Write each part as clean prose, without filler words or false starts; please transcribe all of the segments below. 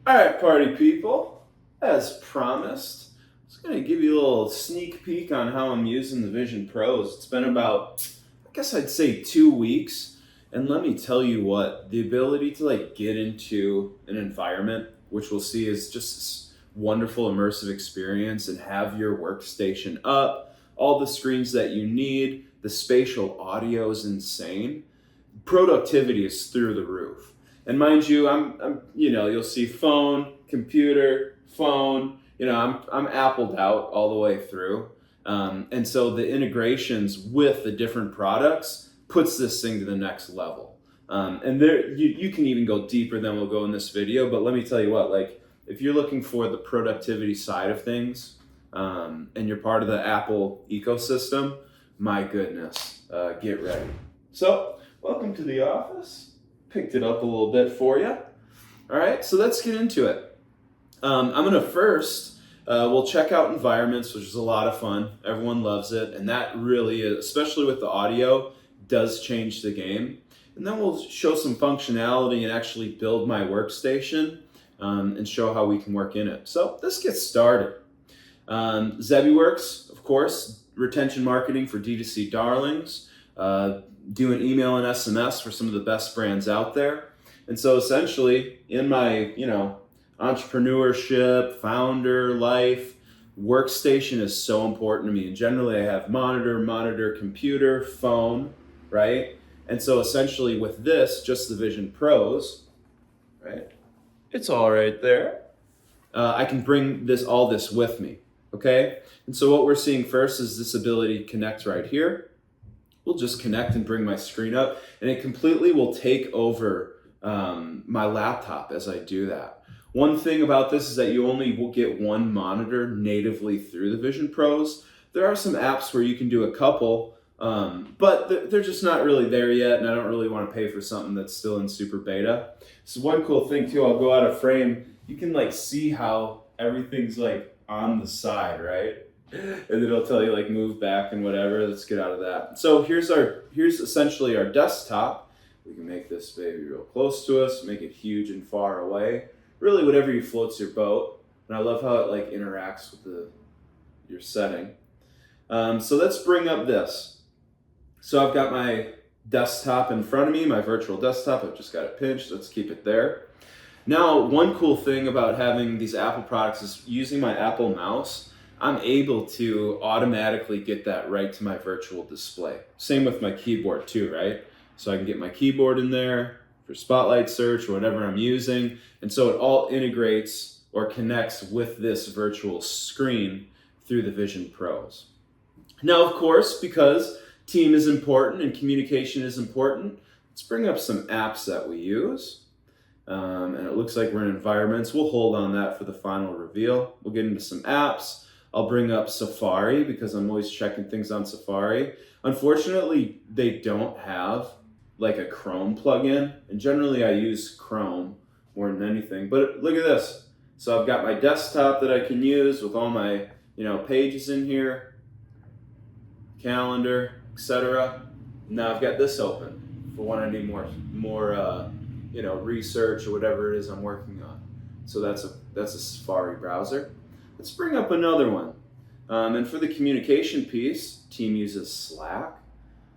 All right, party people, as promised, I was going to give you a little sneak peek on how I'm using the Vision Pros. It's been about, I guess I'd say 2 weeks. And let me tell you what, the ability to get into an environment, which we'll see is just this wonderful immersive experience and have your workstation up, all the screens that you need, the spatial audio is insane. Productivity is through the roof. And mind you, you'll see phone, computer, phone. I'm appled out all the way through, and so the integrations with the different products puts this thing to the next level. And there, you can even go deeper than we'll go in this video. But let me tell you what, if you're looking for the productivity side of things, and you're part of the Apple ecosystem, my goodness, get ready. So, welcome to the office. Picked it up a little bit for you. All right, so let's get into it. I'm gonna first, we'll check out environments, which is a lot of fun. Everyone loves it, and that really is, especially with the audio, does change the game. And then we'll show some functionality and actually build my workstation, and show how we can work in it. So let's get started. ZebiWorks, of course, retention marketing for D2C darlings. Doing email and SMS for some of the best brands out there. And so essentially in my, entrepreneurship, founder life, workstation is so important to me. And generally I have monitor, computer, phone, right? And so essentially with this, just the Vision Pros, right? It's all right there. I can bring all this with me, okay? And so what we're seeing first is this ability to connect right here. We'll just connect and bring my screen up, and it completely will take over my laptop as I do that. One thing about this is that you only will get one monitor natively through the Vision Pros. There are some apps where you can do a couple, but they're just not really there yet, and I don't really want to pay for something that's still in super beta. So one cool thing too, I'll go out of frame, you can see how everything's on the side, right? And then it'll tell you move back and whatever. Let's get out of that. So here's essentially our desktop. We can make this baby real close to us, make it huge and far away. Really whatever you floats your boat. And I love how it interacts with your setting. So let's bring up this. So I've got my desktop in front of me, my virtual desktop. I've just got it pinched. Let's keep it there. Now, one cool thing about having these Apple products is using my Apple mouse. I'm able to automatically get that right to my virtual display. Same with my keyboard too, right? So I can get my keyboard in there for spotlight search or whatever I'm using. And so it all integrates or connects with this virtual screen through the Vision Pros. Now, of course, because team is important and communication is important, let's bring up some apps that we use. And it looks like we're in environments. We'll hold on that for the final reveal. We'll get into some apps. I'll bring up Safari because I'm always checking things on Safari. Unfortunately, they don't have a Chrome plugin, and generally I use Chrome more than anything. But look at this. So I've got my desktop that I can use with all my pages in here, calendar, etc. Now I've got this open for when I need more research or whatever it is I'm working on. So that's a Safari browser. Let's bring up another one. And for the communication piece, team uses Slack.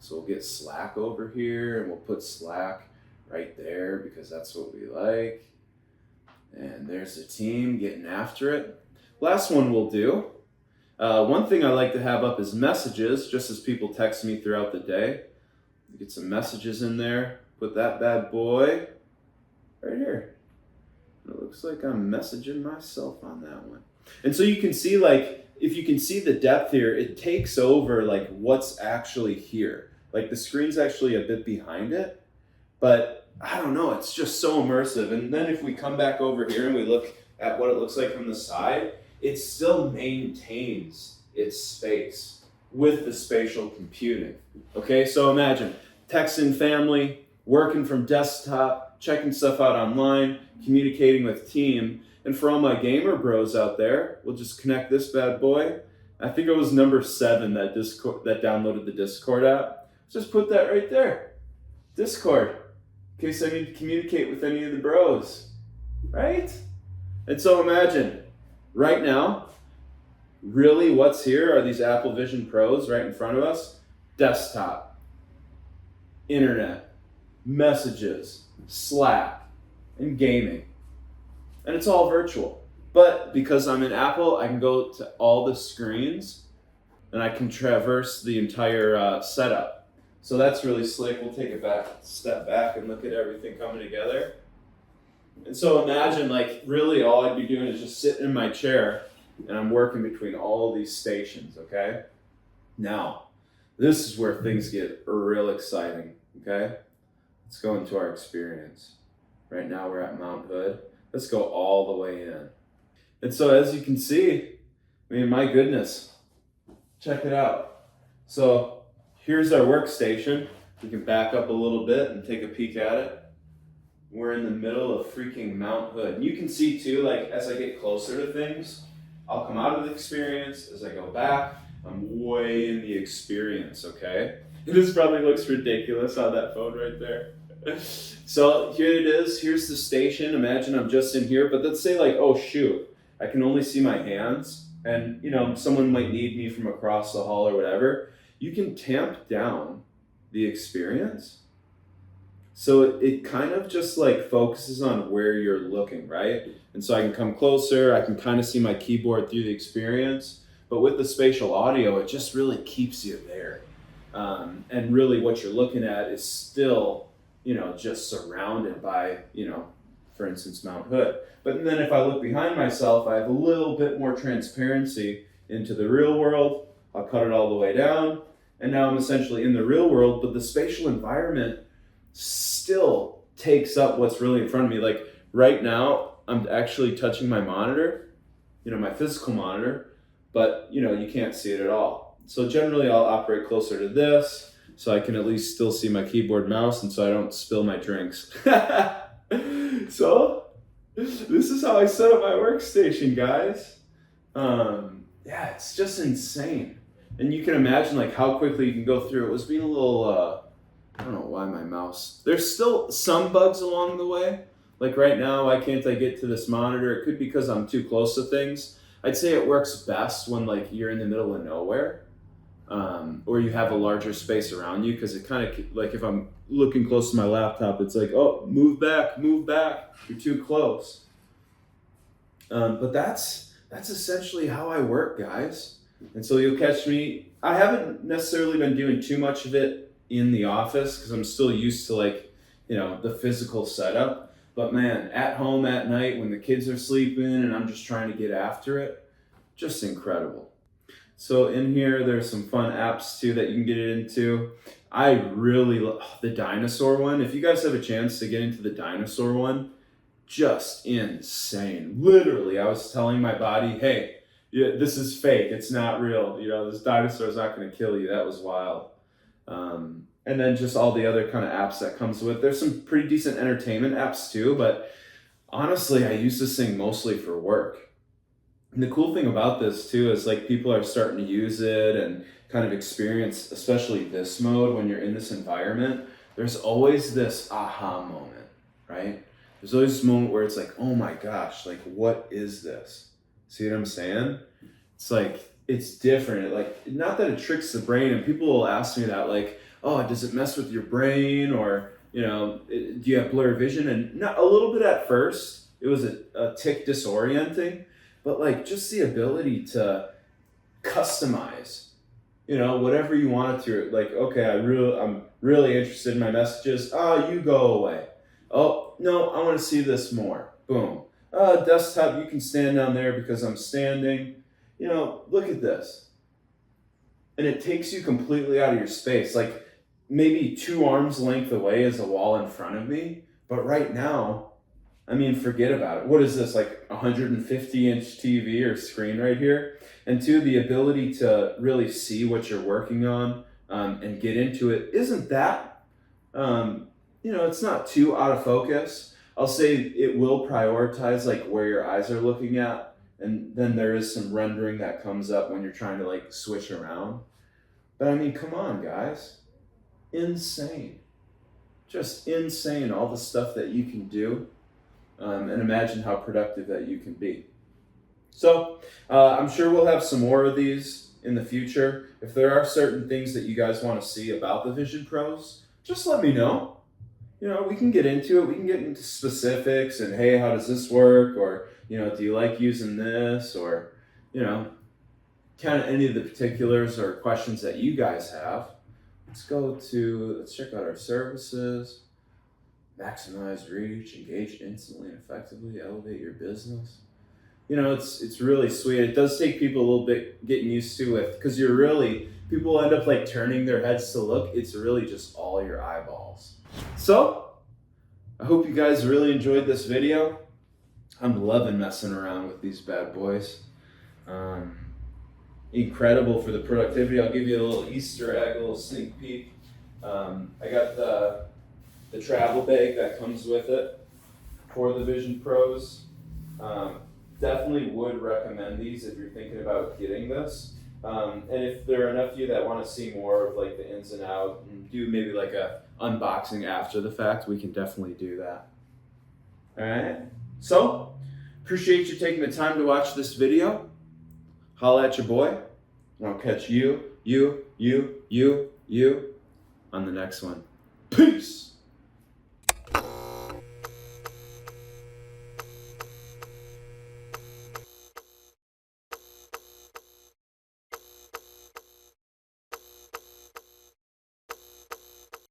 So we'll get Slack over here and we'll put Slack right there because that's what we like. And there's the team getting after it. Last one we'll do. One thing I like to have up is messages, just as people text me throughout the day. Get some messages in there. Put that bad boy right here. It looks like I'm messaging myself on that one. And so you can see if you can see the depth here, it takes over what's actually here. The screen's actually a bit behind it, but I don't know, it's just so immersive. And then if we come back over here and we look at what it looks like from the side, it still maintains its space with the spatial computing. Okay, so imagine texting family, working from desktop, checking stuff out online, communicating with team. And for all my gamer bros out there, we'll just connect this bad boy. I think it was number 7 that downloaded the Discord app. Just put that right there. Discord. In case I need to communicate with any of the bros. Right? And so imagine right now, really what's here are these Apple Vision Pros right in front of us. Desktop, internet, messages, Slack, and gaming. And it's all virtual. But because I'm in Apple, I can go to all the screens and I can traverse the entire setup. So that's really slick. We'll take a step back and look at everything coming together. And so imagine, like, really all I'd be doing is just sitting in my chair and I'm working between all these stations, okay? Now, this is where things get real exciting, okay? Let's go into our experience. Right now we're at Mount Hood. Let's go all the way in. And so as you can see, I mean, my goodness, check it out. So here's our workstation. We can back up a little bit and take a peek at it. We're in the middle of freaking Mount Hood. And you can see too, like, as I get closer to things, I'll come out of the experience. As I go back, I'm way in the experience, okay? This probably looks ridiculous on that phone right there. So here it is. Here's the station. Imagine I'm just in here, but let's say, like, oh shoot, I can only see my hands and, you know, someone might need me from across the hall or whatever. You can tamp down the experience. So it kind of just like focuses on where you're looking, right? And so I can come closer, I can kind of see my keyboard through the experience, but with the spatial audio, it just really keeps you there. And really what you're looking at is still, you know, just surrounded by, you know, for instance, Mount Hood. But then if I look behind myself, I have a little bit more transparency into the real world. I'll cut it all the way down. And now I'm essentially in the real world, but the spatial environment still takes up what's really in front of me. Like right now, I'm actually touching my monitor, you know, my physical monitor, but you know, you can't see it at all. So generally I'll operate closer to this so I can at least still see my keyboard mouse and so I don't spill my drinks. So this is how I set up my workstation, guys. Yeah, it's just insane. And you can imagine like how quickly you can go through. It was being a little, I don't know why my mouse, there's still some bugs along the way. Like right now, why can't I get to this monitor? It could be because I'm too close to things. I'd say it works best when like you're in the middle of nowhere, or you have a larger space around you, because it kind of, like if I'm looking close to my laptop, it's like, oh, move back, you're too close. But that's essentially how I work, guys. And so you'll catch me, I haven't necessarily been doing too much of it in the office because I'm still used to like, you know, the physical setup. But man, at home at night when the kids are sleeping and I'm just trying to get after it, just incredible. So in here, there's some fun apps too that you can get into. I really love the dinosaur one. If you guys have a chance to get into the dinosaur one, just insane. Literally, I was telling my body, hey, yeah, this is fake. It's not real. You know, this dinosaur is not going to kill you. That was wild. And then just all the other kind of apps that comes with. There's some pretty decent entertainment apps too, but honestly, I use this thing mostly for work. And the cool thing about this too is like people are starting to use it and kind of experience, especially this mode when you're in this environment. There's always this aha moment, right? There's always this moment where it's like, oh my gosh, like what is this? See what I'm saying? It's like, it's different. Like, not that it tricks the brain, and people will ask me that, like, oh, does it mess with your brain, or, you know, do you have blurred vision? And not a little bit at first, it was a tick disorienting, but like just the ability to customize, you know, whatever you want it to. Like, okay, I'm really interested in my messages. Oh, you go away. Oh, no, I want to see this more. Boom. Desktop, you can stand down there because I'm standing. You know, look at this. And it takes you completely out of your space. Like maybe 2 arms length away is a wall in front of me. But right now, I mean, forget about it. What is this, like 150-inch TV or screen right here? And 2, the ability to really see what you're working on and get into it. Isn't that, you know, it's not too out of focus. I'll say it will prioritize like where your eyes are looking at. And then there is some rendering that comes up when you're trying to like switch around. But I mean, come on, guys. Insane. Just insane, all the stuff that you can do. and imagine how productive that you can be. So I'm sure we'll have some more of these in the future. If there are certain things that you guys want to see about the Vision Pros, just let me know. We can get into it. We can get into specifics and, hey, how does this work? Or, do you like using this? Or, kind of any of the particulars or questions that you guys have. Let's check out our services. Maximize reach, engage instantly and effectively, elevate your business. It's really sweet. It does take people a little bit getting used to it, because people end up like turning their heads to look. It's really just all your eyeballs. So I hope you guys really enjoyed this video. I'm loving messing around with these bad boys. Incredible for the productivity. I'll give you a little Easter egg, a little sneak peek. I got the travel bag that comes with it for the Vision Pros. Definitely would recommend these if you're thinking about getting this. And if there are enough of you that want to see more of like the ins and out and do maybe like a unboxing after the fact, we can definitely do that. All right. So appreciate you taking the time to watch this video. Holla at your boy, and I'll catch you on the next one. Peace.